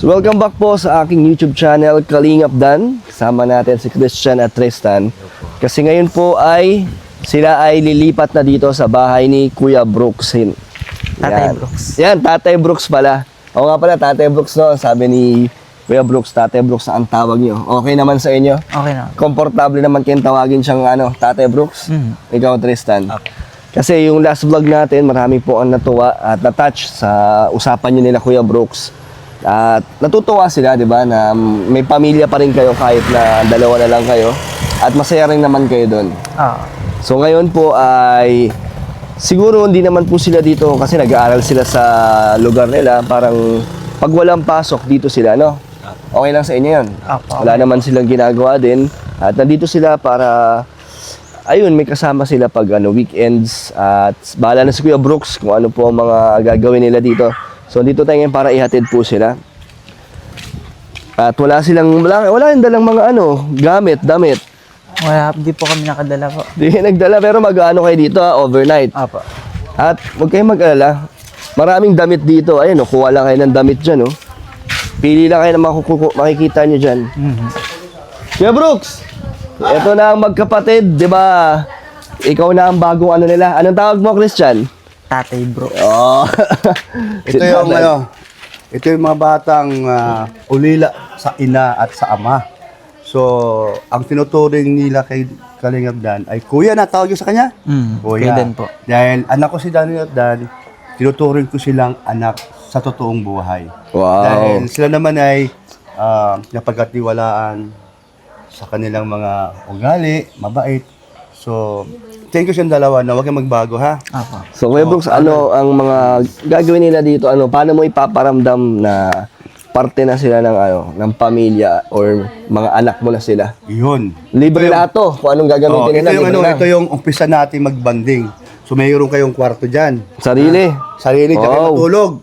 So welcome back po sa aking YouTube channel, Kalingap Dan. Kasama natin si Christian at Tristan. Kasi ngayon po ay sila ay lilipat na dito sa bahay ni Kuya Brooks. Tatay Brooks. Yan, Tatay Brooks pala. Oo nga pala, Tatay Brooks no. Sabi ni Kuya Brooks, Tatay Brooks ang tawag nyo. Okay naman sa inyo? Okay na. Komportable naman kayong tawagin siyang Tatay Brooks? Ikaw, Tristan. Okay. Kasi yung last vlog natin, marami po ang natuwa at na-touch sa usapan nyo nila Kuya Brooks. At natutuwa sila, di ba, na may pamilya pa rin kayo kahit na dalawa na lang kayo. At masaya rin naman kayo doon. So ngayon po ay siguro hindi naman po sila dito kasi nag-aaral sila sa lugar nila. Parang pag walang pasok dito sila, no? Okay lang sa inyo yun. Wala naman silang ginagawa din. At nandito sila para, ayun, may kasama sila pag weekends. At bahala na si Kuya Brooks kung ano po ang mga gagawin nila dito. So dito tayo ngayon para ihatid po sila. At wala yung dalang mga damit. Wala, di po kami nakadala po. Di nagdala pero mag-ano kayo dito overnight. Apo. At huwag kayong mag-alala. Maraming damit dito. Ayun, kuha lang kayo ng damit dyan, oh. Pili lang kayo na makikita nyo dyan. Kuya Brooks, ito na ang magkapatid, di ba? Ikaw na ang bagong nila. Anong tawag mo, Christian? Tatay Brooks. Oh. Ito yung ito yung mga batang ulila sa ina at sa ama. So, ang tinuturing nila kay Kalingap Dan ay kuya na tawag yung sa kanya? Kuya Dan po. Dahil anak ko si Daniel at Dan, tinuturing ko silang anak sa totoong buhay. Wow. Dahil sila naman ay napagkatiwalaan sa kanilang mga ugali, mabait. So, thank you sa dalawa na huwag kang magbago, ha? Apo. So, Kuya Brooks, ano ang mga gagawin nila dito? Paano mo ipaparamdam na parte na sila ng pamilya or mga anak mo na sila? Yun. Libre lahat to. Kung anong gagamitin nila, libre lang. Ito yung umpisa natin magbanding. So, mayroon kayong kwarto dyan. Sarili. Sarili, dyan kayo Wow. matulog.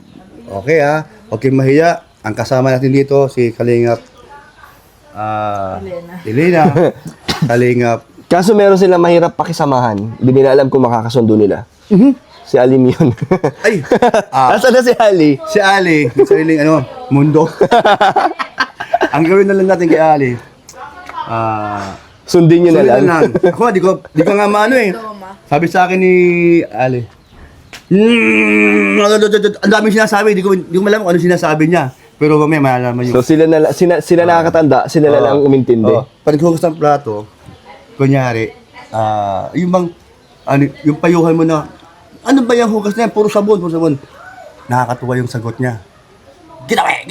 Okay, ha? Huwag kayong mahiya. Ang kasama natin dito, si Kalingap Elena. Kalingap. Kaso meron silang mahirap pakisamahan. Hindi nila alam kung makakasundo nila. Si Alim yun. Ay! Nasaan na si Ali? Si Ali, yung sariling mundo. Ang gawin na lang natin kay Ali, Sundin nyo na sulit lang. na lang. Ako, di ko nga maano eh. Sabi sa akin ni Ali, ang daming sinasabi, di ko malaman kung ano sinasabi niya. Pero mamaya malalaman So yung... sila nakakatanda, sila na lang umintindi. Paghugas ng plato, kunyari, yung bang, yung payuhan mo na, ano ba yung hugas na yan? Puro sabon. Nakakatuwa yung sagot niya. Gitawe!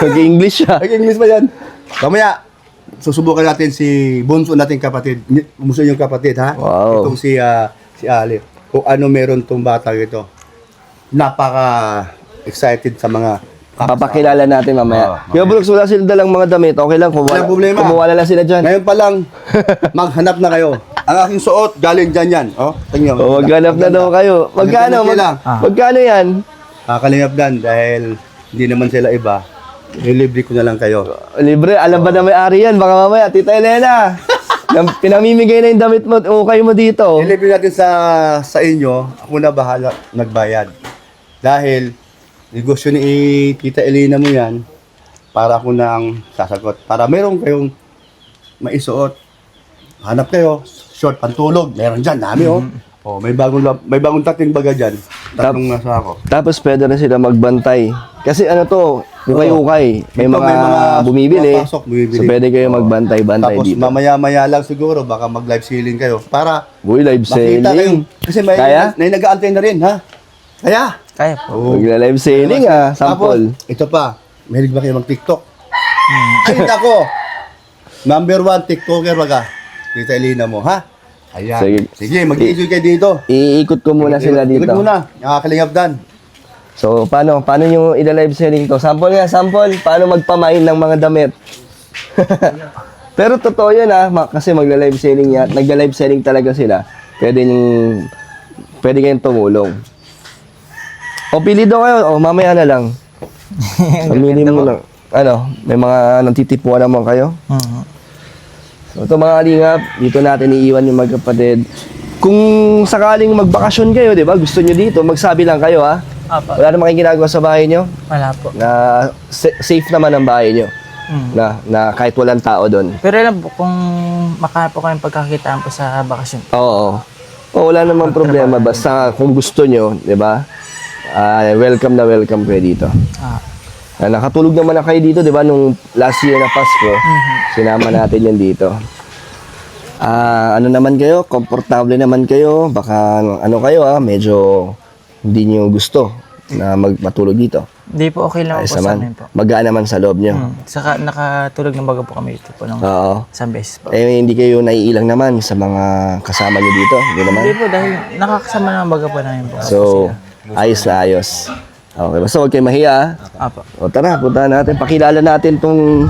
Mag-English siya. English ba yan? Mamaya, susubukan natin si bunso nating kapatid. Bunso yung kapatid, ha? Wow. Itong si Ali. Kung ano meron tong bata ito. Napaka-excited sa mga Papakilala natin mamaya. Oo, Kuya Brooks, wala sila dalang mga damit. Okay lang, Walang problema. kumuha na lang sila dyan. Ngayon pa lang, maghanap na kayo. Ang aking suot, galing dyan yan. Tingnan mo. Maghanap na daw kayo. Magkano? Magkano yan? Kalingap Dan, dahil hindi naman sila iba, nilibre ko na lang kayo. Libre, alam ba na may-ari yan? Baka mamaya, Tita Elena. Pinamimigay na yung damit mo, ukay mo dito. Nilibre natin sa inyo, ako na bahala nagbayad. Dahil, negosyo ni Tita Elena mo yan, para ako nang sasagot. Para meron kayong maisuot. Hanap kayo, short, pantulog, meron dyan, dami may bagong tating baga dyan. Tatlong nasa ako. Tapos pwede na sila magbantay. Kasi ukay-ukay. May Ito, mga bumibili. papasok, bumibili. So pwede kayo magbantay-bantay Tapos dito. mamaya-maya lang siguro, baka mag-live selling kayo. Para Uy, live makita kayo. selling. Kasi may nag-aantay na rin, ha? Kaya? Kaya po. Magla-live selling sample. Tapos, ito pa, mahilig ba kayo mag-TikTok? Ay, nako! Number 1 TikToker baga. Tita Elena mo, ha? Ayan. Sige, mag-enjoy kayo dito. Iikot ko muna sila dito. Ikot muna, nakakalingap Dan. So, paano nyo ila-live selling to? Sample nga, sample. Paano magpamain ng mga damit? Pero totoo yan kasi magla-live selling yan. Nagla-live selling talaga sila. Pwede kayong tumulong. O, pili daw kayo. O, mamaya na lang. Pamili mo lang. May mga nagtitipuan naman kayo. So, ito mga kalingap, dito natin iiwan yung magkapatid. Kung sakaling magbakasyon kayo, di ba? Gusto nyo dito, magsabi lang kayo, ha? Apa. Wala naman kayong ginagawa sa bahay nyo? Wala po. Na safe naman ang bahay nyo? Mm. Na kahit walang tao doon? Pero alam po, kung makahanap po kayong pagkakitaan po sa bakasyon. Oo. Wala namang problema. Basta kung gusto nyo, di ba? Welcome na welcome kayo dito. Ah. Nakatulog naman na kayo dito, di ba? Nung last year na Pasko, sinama natin yan dito. Ano naman kayo? Komportable naman kayo? Baka ano kayo medyo hindi nyo gusto na matulog dito. Hindi po, okay lang Ayos po sa naman. amin po. Magaan naman sa loob nyo. Saka nakatulog ng baga po kami ito po ng Oo. isang beses po. Hindi kayo naiilang naman sa mga kasama nyo dito? Hindi naman? Hindi po, dahil nakakasama ng baga po namin po. So, ayos na ayos. Okay, basta huwag kayo mahiya. Apa. O tara, punta natin. Pakilala natin tong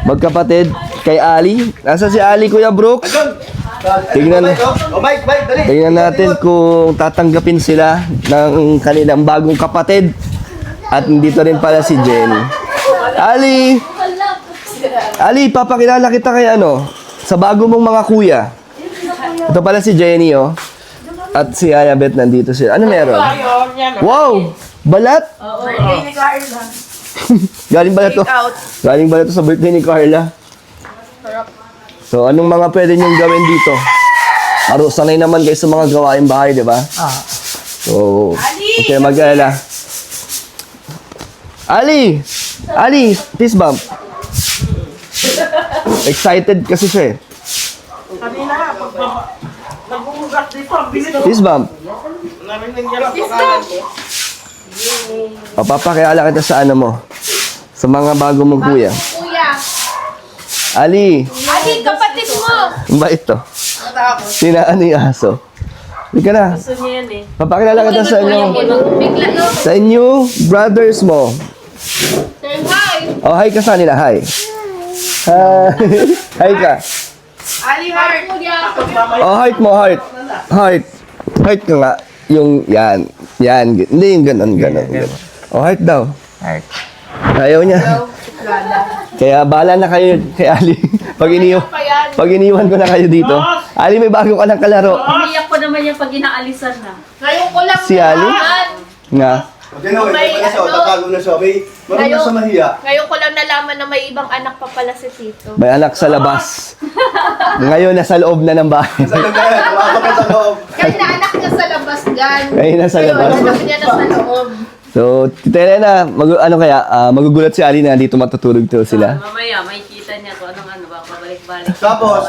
magkapatid kay Ali. Nasaan si Ali, Kuya Brooks? Tingnan, Mike, dali. tingnan natin kung tatanggapin sila ng kanilang bagong kapatid. At dito rin pala si Jenny. Ali! Ali, papakilala kita kay sa bago mong mga kuya. Ito pala si Jenny, oh. At si Ayabet nandito sila. Ano meron? Wow! Balat? Birthday ni Carla. Galing ba to? Galing ba to sa birthday ni Carla? So, anong mga pwede niyong gawin dito? Sanay naman kayo sa mga gawaing bahay, di ba? Ah. So, okay, mag-alala. Ali! Ali, fist bump. Excited kasi siya eh. Kanina nga, nagbubugas dito, ang bilis. Fist bump. Papakilala kita sa mo. Sa mga bago mong kuya. Kuya, Ali, Ali, kapatid mo. ang bait to. Sinaan yung aso. Hindi ka na. Gusto niya yan eh. Papakilala kita sa Bigla no. sa inyo, brothers mo. Hi. Oh, hi ka sa nila. Hi. Hi. Hi ka. Ali Heart. Kuya. Oh, heart mo, heart. Heart. Heart ka nga. Yung, yan. Yan. Hindi yung ganon. Oh, heart daw. Alright. Ayaw niya. Kaya bahala na kayo kay Ali. Pag iniwan ko na kayo dito. Ali, may bago ka ng kalaro. Umiyak ko naman yung pag inaalisan na. Ngayon ko lang Si Ali? nalaman. Nga. Okay na, wait na siya. Tatago na siya. Marunong na sa mahiya. Ngayon ko lang nalaman na may ibang anak pa pala si Tito. May anak sa labas. Ngayon, nasa loob na ng bahay. Sa lagay, tumakot ka sa loob. Kaya naanak niya sa labas dyan. Ngayon, nasa labas. Anak niya na sa loob. So, Tita Elena, magugulat si Ali na dito matutulog to sila. Mamaya, makikita niya kung anong ba, pabalik-balik. Tapos,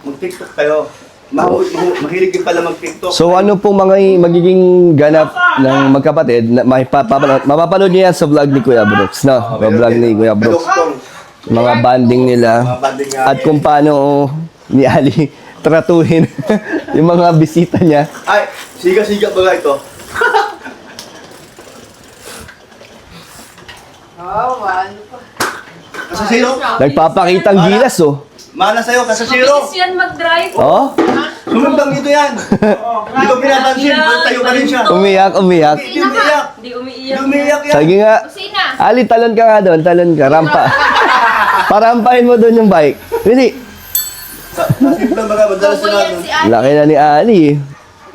mag-tiktok kayo. Mahilig din pala mag-tiktok. So, ano po mga magiging ganap ng magkapatid na mapapanood niyo yan sa vlog ni Kuya Brooks, no? Sa vlog ni Kuya Brooks. Mga banding nila. Mga banding nga. At kung paano ni Ali tratuhin yung mga bisita niya. Ay, siga-siga ba ito? Kasasiro? Nagpapakitang gilas, oh. Mana sa'yo, kasasiro. Mabilis yan mag-drive. Oh, Sumundang dito yan. Hindi ko pinapansin. Tayo pa rin siya. umiyak. Hindi umiiyak. Hindi umiiyak. Hindi umiiyak yan. Sige nga. Kusina. Ali, talon ka nga doon. Talon ka. Rampa. Parampahin mo doon yung bike. Really? Simple lang baga, madalas Bobo na yan si Ali. Laki na ni Ali.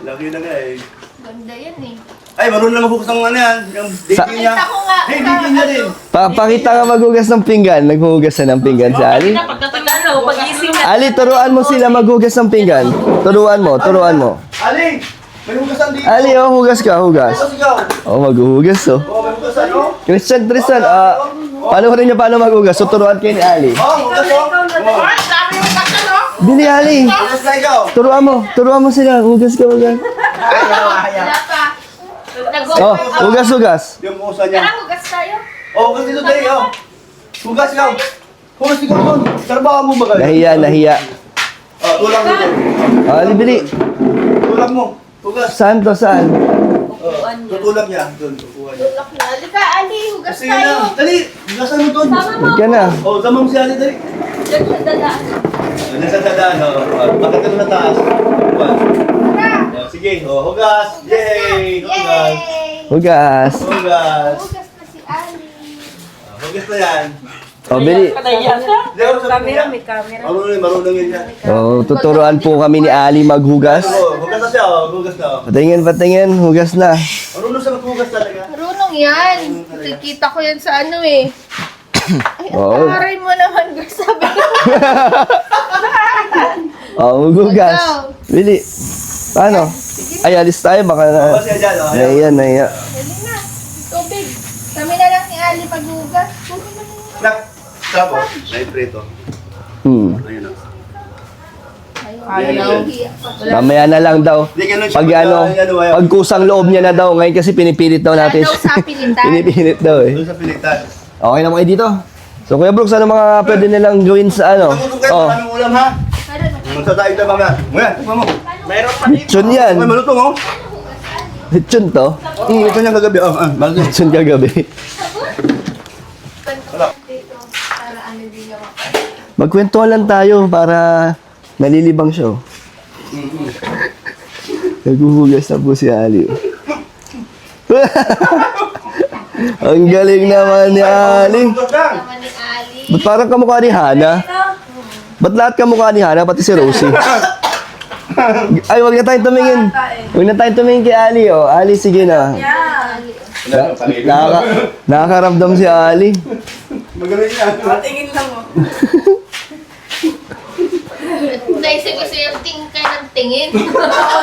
Laki na nga eh. Ganda yan eh. Ay, marunong na maghugas ng ano yan. Yung baby niya. Kita ko nga. Hey, baby niya din. Pakita ka maghugas ng pinggan. Naghuhugas na ng pinggan si Ali. Pagkatagano, pag-ising na. Ali, turuan mo sila maghugas ng pinggan. Turuan mo. Ali, may hugasan dito. Ali, oh, hugas ka, hugas. Hugas ikaw. Oh, maghuhugas, oh. Oh, may hugasan, oh. Christian, paano rin niya paano maghugas? So, turuan kayo ni Ali. Oh, hugas, oh. Oh, Ay, dami yung kata no? Bili, Ali. hugas na ikaw. Turuan mo sila. Hugas ka, hugas. Wala pa. Oh, hugas. Yung usa niya. Tara, hugas tayo. Oh, hugas dito tayo, oh. Hugas ikaw. Hugas ikaw doon. Trabaho mo ba kayo? Nahiya. Oh, tulang mo doon. Oh, Ali, bili. Tulang mo. Hugas. Saan to, saan? Oh, tutulang niya. Doon, tukuhan niya. Tulak na. Halika, Ali, hugas Sige tayo. na. Dali. Hugasan mo doon. Huwag ka na. Oh, sama mo si Ali, dali. Diyan siya dadaan. Nasa dadaan, oh. Bakit ka na taas? Oh, sige, oh, hugas. Yay! Hugas. Hugas. Hugas. Hugas na si Ali. Hugas na yan. Oh, bili. May camera. Marunong yun yan. Oh, tuturuan po kami ni Ali maghugas. Oh, hugas na siya, oh. Hugas na, oh. Patingin. Hugas na. Marunong siya maghugas talaga. lang yan. Nakikita ko yan sa ano eh. Ay, Oo. ang taray mo naman, girl. Sabi ko. Magugas. Ikaw. Bili. Paano? Ay, alis tayo. Baka na... Kasi dyan, oh. Naiya. Dali na. Tubig. Kami na lang ni Ali paghugas. Puro mo na yun. Nak, tapos, naiprito. Ayun o. Ayaw. Mamaya na lang daw. Hindi, ganun siya. Pag ano, pag kusang loob niya na daw. Ngayon kasi pinipilit daw natin. Daw sa pilitan. Pinipilit daw eh. Doon sa pilitan. Okay na mo kayo dito. So Kuya Brooks, ano mga pwede nilang gawin sa ano? Tumutong kayo, Oh, maraming ulam ha. Magsasaing tayo mamaya. Muya, tikman mo. Mayroon pa dito. lechon yan. Uy, malutong oh. Lechon to. Ito niya kagabi. Malutong. Lechon kagabi. Para ano din yung Magkwentuhan lang tayo para nalilibang siya. Oh. Naghuhugas na po si Ali. Ang galing naman ni Ali. naman ni Ali. Ba't parang kamukha ni Hana? Ba't lahat kamukha ni Hana, pati si Rosie? Ay, wag na tayong tumingin. Wag na tayong tumingin kay Ali, oh. Ali, sige na. Nakakaramdam si Ali. Magaling yan. Tingin lang mo. Naisip ko sa'yo, tingin kayo ng tingin.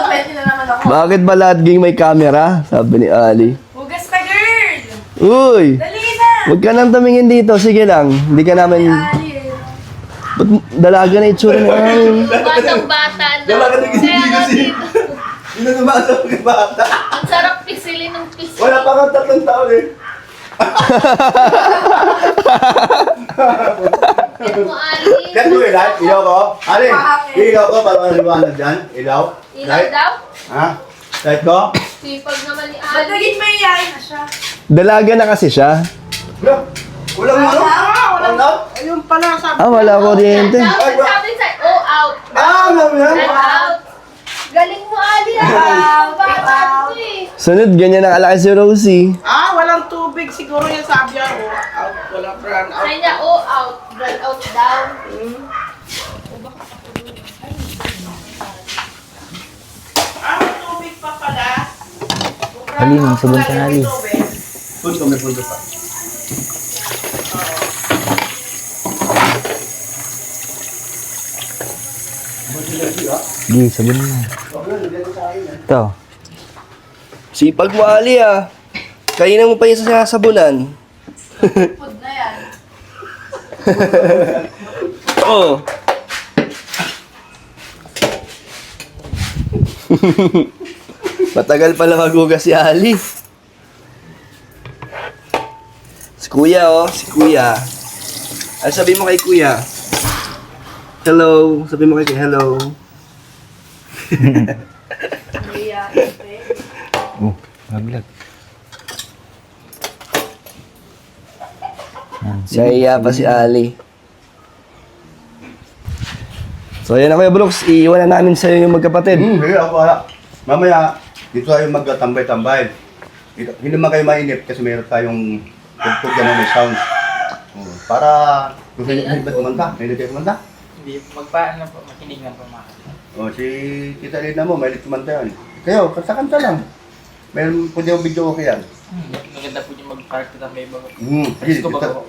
Pwede na naman ako. Bakit ba lahat ging may camera? Sabi ni Ali. Hugas ka, girl! Uy! Dali na! Wag ka nang tumingin dito. Sige lang. Hindi ka namin... Ali. Ba't dalaga na itsura ni Ali? Batang-bata na. Dalaga na gising Kaya nga kasi. dito, Hindi na tumasok ng bata. ang sarap pisilin ng pisil. Wala pa kang 3 taon eh. Yan mo, Ali. Yan mo light, ilaw ko. Ali, ilaw ko para maliwanag dyan. Ilaw. Ilaw Light. daw? Ha? Light ko? Sipag naman ni Ali. Matagin mo yung yayin na siya. Dalaga na kasi siya. Wala. Walang ano? Walang out? Ayun pala, sabi. Wala kuryente. Daw, sabi sa, oh, out. Alam mo yan? Out. Galing mo, Ali. Bata ko eh. Sunod, ganyan ang alaki si Rosie. Walang tubig. Siguro yung sabi niya, out. Walang brand out. Sabi niya, oh, out. Run out down. May tubig pa pala. Ali, mga sabon ka na, Ali. Punto, may punto pa. Di, sabon na. Ito. Sipag mo, Ali, ah. Kainan mo pa yung sasabunan. Food na yan. Oo. Matagal pala maghugas si Ali. Si Kuya, oh. Si Kuya. Ano sabi mo kay Kuya? Hello. Sabi mo kay Kuya, hello. Maglag. Naiya pa si Ali. So, yan na Kuya Brooks. Iiwan na namin sa'yo yung magkapatid. Sige, ako wala. Mamaya, dito tayo magtambay-tambay. Hindi naman kayo mainip kasi mayroon tayong tugtog yan na may sound. Para gusto nyo ba kumanta? May kayo kumanta? Hindi, magpaan lang po, makinig lang po mga. Si Tita Lina mo, may kumanta yan. Kayo, kanta-kanta lang. Mayroon po yung video okay yan. Maganda po yung mag-party na may bago. Sige, Gusto ba Tita. po?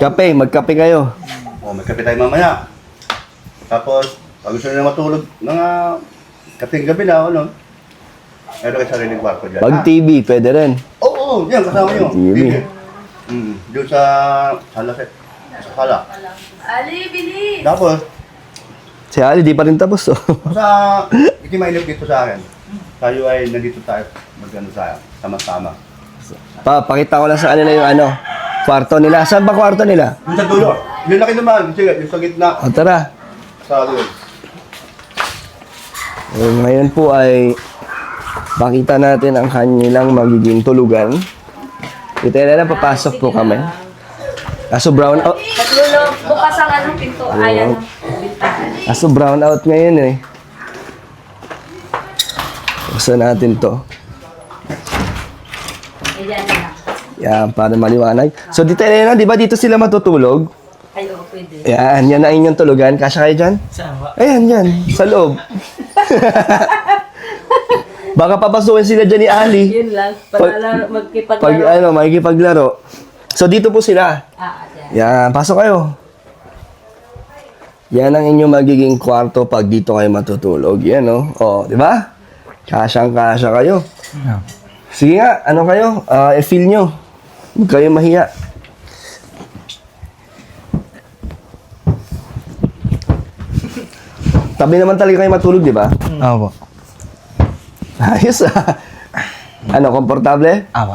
Kape, magkape kayo. May kape tayo mamaya. Tapos, pag gusto nyo matulog, mga kaping gabi na, ano? Meron kayo sariling kwarto dyan. Pag TV, pwede rin. Oo, yan, kasama nyo. TV. Doon sa Halaset. Sa Hala. Ali, bilis! Tapos, Si Ali, di pa rin tapos, oh. sa hindi mainip dito sa akin. Tayo ay nandito tayo, magano tayo, sama-sama. Pakita ko lang sa kanila yung ano, kwarto nila. Saan ba kwarto nila? Yung sa dulo, yung laki naman, sige, yung sa gitna, O, tara. sa dulo. Ngayon po ay pakita natin ang kanilang magiging tulugan. Ito na lang, papasok po kami. Kaso brown out. Maglulog, bukas ang anong pinto. Ayan. Kaso brown out ngayon eh. Buksan natin to. Ayan na. Yan, para maliwanag. So dito na, di ba dito sila matutulog? Ay, oo, pwede. Yan, yan ang inyong tulugan. Kasya kayo dyan? Saan ba? Ayan, yan. Sa loob. Baka papasukin sila dyan ni Ali. Yun lang. Para magkipaglaro. Pag makikipaglaro. So dito po sila. Yan, pasok kayo. Yan ang inyong magiging kwarto pag dito kayo matutulog. Yan, no? Oh, di ba? Kasyang-kasya kayo. Sige nga, ano kayo? I-feel nyo. Huwag kayo mahiya. Tabi naman talaga kayo matulog, di ba? Opo. Ayos ah. Ano, komportable? Opo.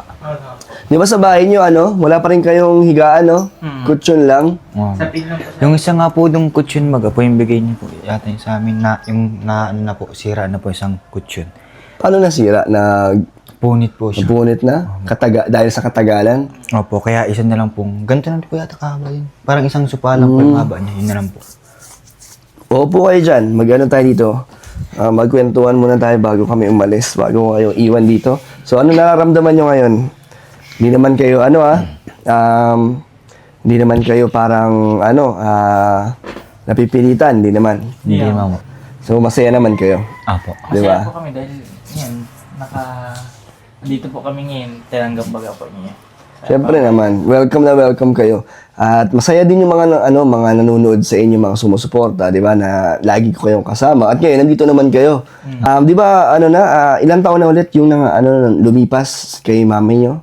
Di ba sa bahay nyo, wala pa rin kayong higaan, no? Kutsyon lang. Sa pin lang po. Yung isa nga po yung kutsyon maga po, yung bigay niyo po yata yung sa amin na, yung na, ano na po, sira na po isang kutsyon. Paano nasira? Punit po siya. Napunit na? Dahil sa katagalan? Opo, kaya isa na lang pong, ganito na po yata kahaba yun. Parang isang supa lang po yung haba niya, yun na lang po. Opo kayo dyan. Tayo dito. Magkwentuhan muna tayo bago kami umalis, bago kayo iwan dito. So, ano nararamdaman nyo ngayon? Hindi naman kayo, hindi naman kayo parang, napipilitan. Hindi naman. Hindi mamo. So, masaya naman kayo. Opo. Di Masaya ba? po kami dahil yan, dito po kami ngayon, tinanggap baga po niya. Siyempre naman, welcome na welcome kayo. At masaya din yung mga mga nanonood sa inyo, mga sumusuporta, 'di ba? Na lagi ko kayong kasama. At ngayon nandito naman kayo. 'Di ba ilang taon na ulit yung lumipas kay mami nyo?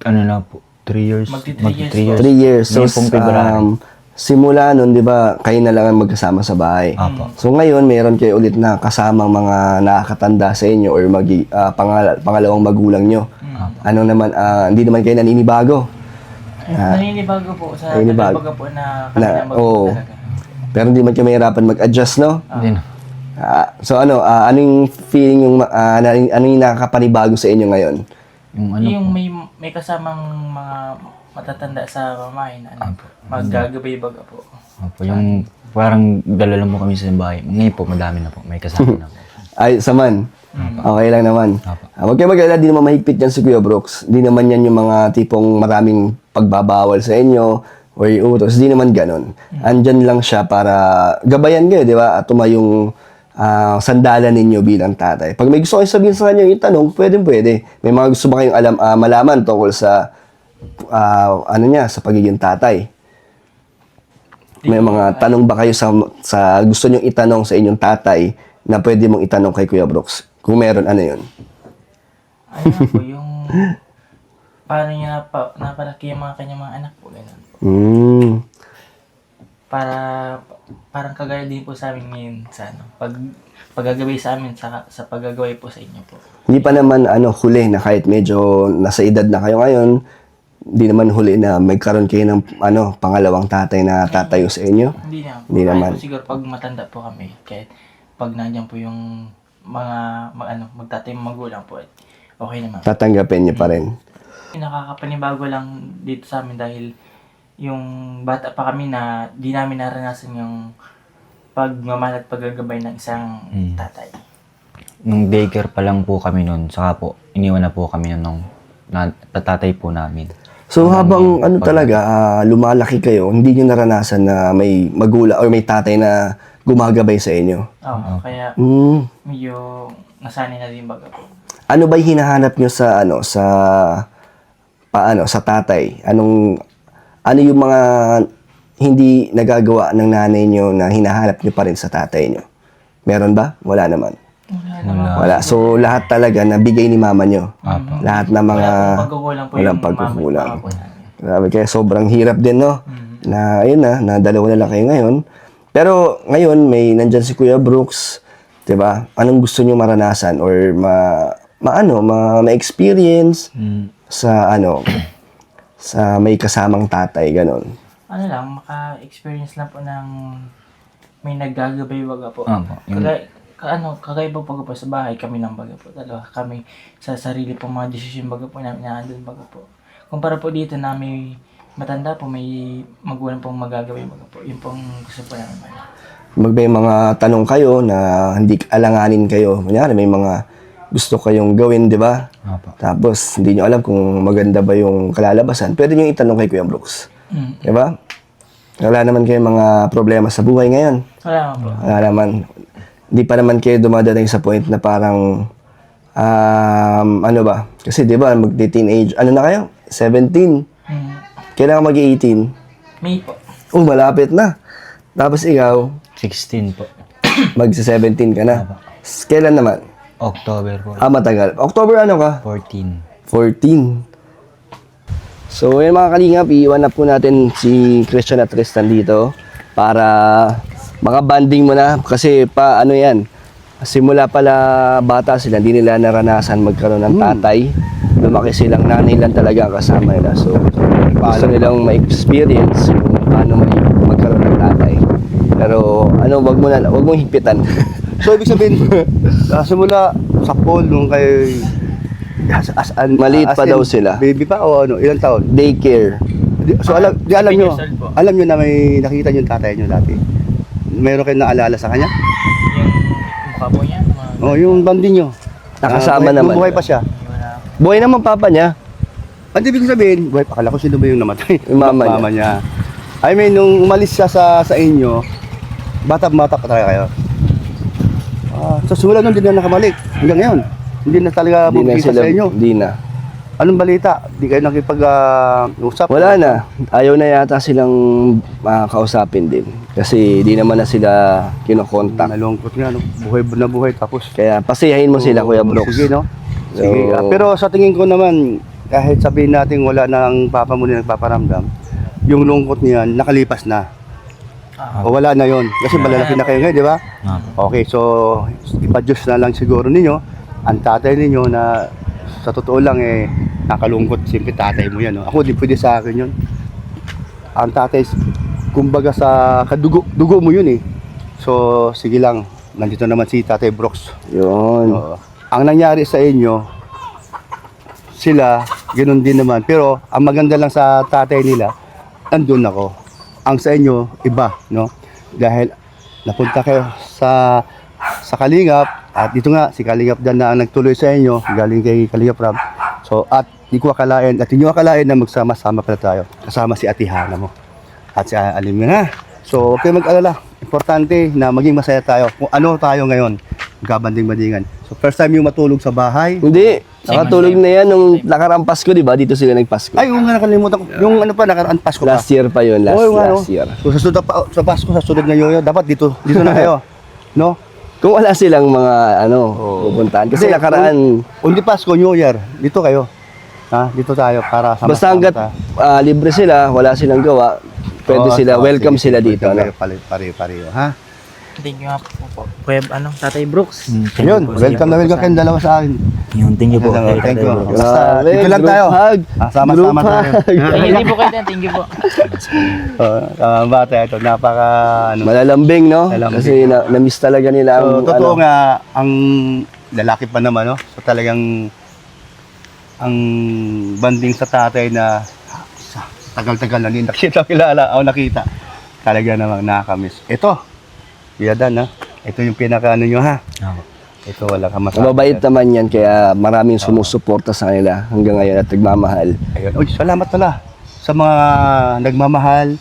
Ano na po, 3 years. Magti 3 years. 3 years. So, Ngayon pong February. simula nun, 'di ba, kayo na lang ang magkasama sa bahay. Apo. So ngayon, mayroon kayo ulit na kasamang mga nakakatanda sa inyo or pangalawang magulang nyo. Ano naman, hindi naman kayo naninibago. Naninibago po sa naninibago. baga po na kami na Oo. talaga. Pero hindi man kayo mahirapan mag-adjust, no? Hindi na. So anong feeling anong nakakapanibago sa inyo ngayon? Yung ano Yung po. may kasamang mga matatanda sa mamahin na maggagabay baga po. Opo, yung parang dala lang po kami sa bahay. Ngayon po, madami na po. May kasama na po. Ay, saman. Okay lang naman. Apo. Huwag kayo mag-alala, di naman mahigpit yan si Kuya Brooks. Di naman yan yung mga tipong maraming pagbabawal sa inyo or iutos. Di naman ganon. Andyan lang siya para gabayan kayo, di ba? At tumayong sandalan ninyo bilang tatay. Pag may gusto kayo sabihin sa kanya, yung tanong, pwede. May mga gusto ba kayong malaman tungkol sa sa pagiging tatay? May mga tanong ba kayo sa gusto nyong itanong sa inyong tatay na pwede mong itanong kay Kuya Brooks? Kung meron, ano yun? Ayun na po, yung paano niya napalaki yung mga kanyang mga anak po, gano'n po. Parang kagaya din po sa amin ngayon sa paggagaway sa amin sa paggagaway po sa inyo po. Hindi pa naman huli na kahit medyo nasa edad na kayo ngayon, hindi naman huli na magkaroon kayo ng pangalawang tatay na tatayo sa inyo. Hindi naman po. Hindi Kahit naman. po siguro pag matanda po kami, kahit pag nandiyan po yung magtatay mga magulang po, okay naman. Tatanggapin niyo pa rin. Nakakapanibago lang dito sa amin dahil yung bata pa kami na di namin naranasan yung pagmamahal at paggagabay ng isang tatay. Nung daycare pa lang po kami nun, saka po, iniwan na po kami nun nung tatay po namin. So habang talaga, lumalaki kayo, hindi niyo naranasan na may magulang or may tatay na gumagabay sa inyo. Oo, kaya medyo nasanay na din baga po. Ano ba hinahanap niyo sa sa tatay? Ano yung mga hindi nagagawa ng nanay niyo na hinahanap niyo pa rin sa tatay niyo? Meron ba? Wala naman. Wala. So lahat talaga nabigay ni mama niyo. Lahat ng mga Walang pagkukulang po walang yung pagkukulang. mama po namin. Grabe, kaya sobrang hirap din, no? Na, ayun na dalawa na lang kayo ngayon. Pero ngayon, nandyan si Kuya Brooks, 'di ba? Anong gusto niyo maranasan or ma-experience sa sa may kasamang tatay, ganon. Ano lang, maka-experience lang po ng may naggagabay baga po. Opo, yung- Kagaya po baga po sa bahay, kami lang baga po. Dalawa kami sa sarili po mga desisyon baga po namin na andun baga po. Kumpara po dito na may matanda po, may magulang pong magagawin baga po. Yun pong gusto po namin. May mga tanong kayo na hindi alanganin kayo. Kunyari, may mga gusto kayong gawin, di ba? Opo. Tapos, hindi nyo alam kung maganda ba yung kalalabasan. Pwede nyo itanong kay Kuya Brooks. Di ba? Wala naman kayo mga problema sa buhay ngayon. Wala naman po. Wala naman. Hindi pa naman kayo dumadating sa point na parang Ano ba? Kasi di ba, magti-teenage, ano na kayo? 17. Hmm. Kailangan mag-18. May po. Oh, malapit na. Tapos ikaw, 16 po. magsi-17 ka na. Kailan naman? October po. Matagal. October ano ka? 14. 14. So, yun mga kalingap, iiwan na po natin si Christian at Tristan dito para makabanding mo na. Kasi ano yan, simula pala bata sila, hindi nila naranasan magkaroon ng tatay. Lumaki silang nanay lang talaga ang kasama nila. So, gusto nilang ma-experience kung paano magkaroon ng tatay. Pero, wag mong higpitan. So, ibig sabihin, simula sa pool nung kay... Maliit pa daw sila. Baby pa o ano, ilang taon? Daycare. So, alam 7 nyo, years old po. alam nyo na may nakita yung tatay nyo dati. Meron kayong naalala sa kanya? Yung mukha po niya. O, yung bandi nyo. Nakasama naman. Buhay pa siya. Buhay naman papa niya. Ang ibig sabihin, buhay pa. Akala ko sino ba yung namatay? Yung mama niya. I mean, nung umalis siya sa inyo, bata pa talaga kayo. So, simula nun, hindi na nakamalik. Hanggang ngayon. Hindi na talaga Hindi na bumikita sila, sa inyo. hindi na. Anong balita? Di kayo nakipag-usap? Wala na. Ayaw na yata silang kausapin din. Kasi di naman na sila kinokontak. Nalungkot nga, no? Buhay na buhay. Tapos, Kaya pasiyahin mo sila, Kuya Brooks. Sige, no? Sige. So- Pero sa tingin ko naman, kahit sabihin natin wala nang papa mo na nagpaparamdam, yung lungkot niyan, nakalipas na. O wala na yon. Kasi malalaki na kayo ngayon, di ba? Okay, so ipa-Diyos na lang siguro ninyo. Ang tatay ninyo na sa totoo lang nakalungkot. Siyempre tatay mo yan. No? Ako di pwede sa akin yun. Ang tatay, kumbaga sa dugo mo yun eh. So sige lang, nandito naman si Tatay Brooks. Yun. Oo. Ang nangyari sa inyo, sila, ganoon din naman. Pero ang maganda lang sa tatay nila, andun ako. Ang sa inyo, iba, no? Dahil napunta kayo sa Kalingap, at dito nga, si Kalingap Dan na ang nagtuloy sa inyo, galing kay Kalingap Ram. So, at di ko akalain, at hindi ko akalain na magsama-sama pala tayo. Kasama si Ate Hana mo. At si Alim nga. So, huwag kayo mag-alala. Importante na maging masaya tayo. Kung ano tayo ngayon, magkabanding-bandingan. So, first time yung matulog sa bahay. Hindi. Nakatulog na yan nung nakarang Pasko, di ba? Dito sila nagpasko. Ay, yung nga nakalimutan ko. Yung ano pa, nakaraan Pasko pa. Last year pa yun. Last year. So, sa Pasko, sa sunod na yoyo, dapat dito na kayo. No? Kung wala silang mga pupuntahan. Kasi nakaraan, Hindi Pasko, New Year. Dito kayo. Ha? Dito tayo para sama. basta hanggat libre sila, wala silang gawa, pwede sila, welcome sila dito. Ano? Pare-pareho, ha? Thank you nga po. Kuya, Tatay Brooks. Yun, welcome na welcome kayong dalawa sa akin. Yung thank you po. Thank you. Basta, Grabe, dito lang group tayo. hug. Sama-sama Group tayo. hug. Thank you po kayo. Thank you po. Bata ito, napaka ano. Malalambing, no? Malalambing. Kasi na-miss talaga nila So, ang totoo nga, ang lalaki pa naman, no? So, talagang ang banding sa tatay na sa tagal-tagal na hindi kilala o nakita. Talaga namang nakakamiss. Ito, Kuya Dan, ha? Ito yung pinaka-ano nyo, ha? Ito, wala ka masabi. Mababait naman yan, kaya maraming sumusuporta sa kanila hanggang ngayon at nagmamahal. Ayun. Uy, salamat pala sa mga nagmamahal,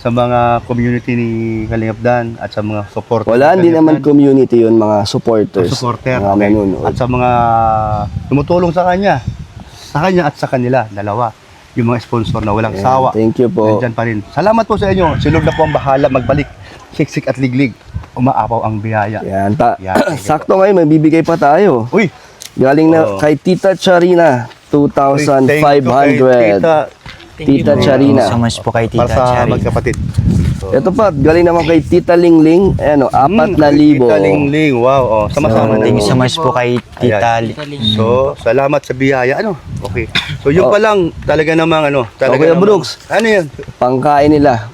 sa mga community ni Kalingap Dan at sa mga supporters. Wala, ni hindi Kalingap naman Dan. community yun, mga supporters. Supporter, mga okay. nanonood. At sa mga tumutulong sa kanya at sa kanila, dalawa. Yung mga sponsor na walang Ayan, sawa. thank you po. Nandyan pa rin. Salamat po sa inyo. Si Lord na po ang bahala magbalik. Siksik at liglig. Umaapaw ang biyaya. Yan, Yan, sakto ngayon, may bibigay pa tayo. Uy! Galing na Oo. kay Tita Charina, 2,500. Tita Charina. So much po kay Para Tita sa Chari. magkapatid. Ito pa, galing naman kay Tita Lingling, 4,000. Tita Lingling. Wow. Oh, sama-sama na Thank you yun. so much po kay Tita. So, salamat sa biyaya. Ano? Okay. So, yun pa lang, talaga namang talaga Kuya namang- Brooks. Ano yun? Pangkain nila,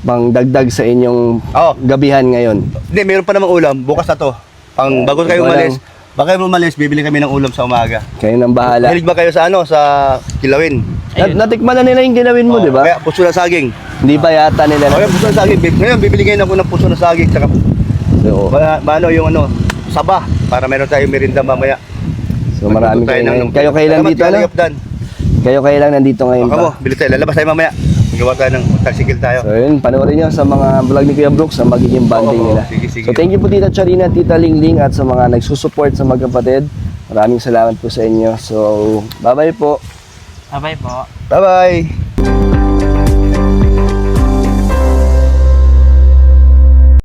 pang dagdag sa inyong Oh, gabihan ngayon. hindi, meron pa namang ulam. Bukas na to. Bago kayo umalis, baka kayo umalis, bibili kami ng ulam sa umaga. Kayo nang bahala. Mahilig ba kayo sa sa kilawin? Natikman na nila yung ginawin mo, di ba? Kaya puso na saging. Hindi pa yata nila. Okay, puso na saging. Ngayon, bibili ngayon ako ng puso na saging. Saka, So, yung saba. Para meron tayong merinda mamaya. so maraming kayo ngayon. Kayo lang Salamat, dito, ano? Kalingap Dan. Kayo lang nandito ngayon Baka mo, pa. bili tayo. Lalabas tayo mamaya. Gawa tayo ng tricycle tayo. So yun, panoorin nyo sa mga vlog ni Kuya Brooks ang magiging banding Oo, nila. sige, sige. So thank you po Tita Charina, Tita Lingling at sa mga nagsusupport sa magkapatid. Maraming salamat po sa inyo. So, bye-bye po. Bye-bye po. Bye-bye!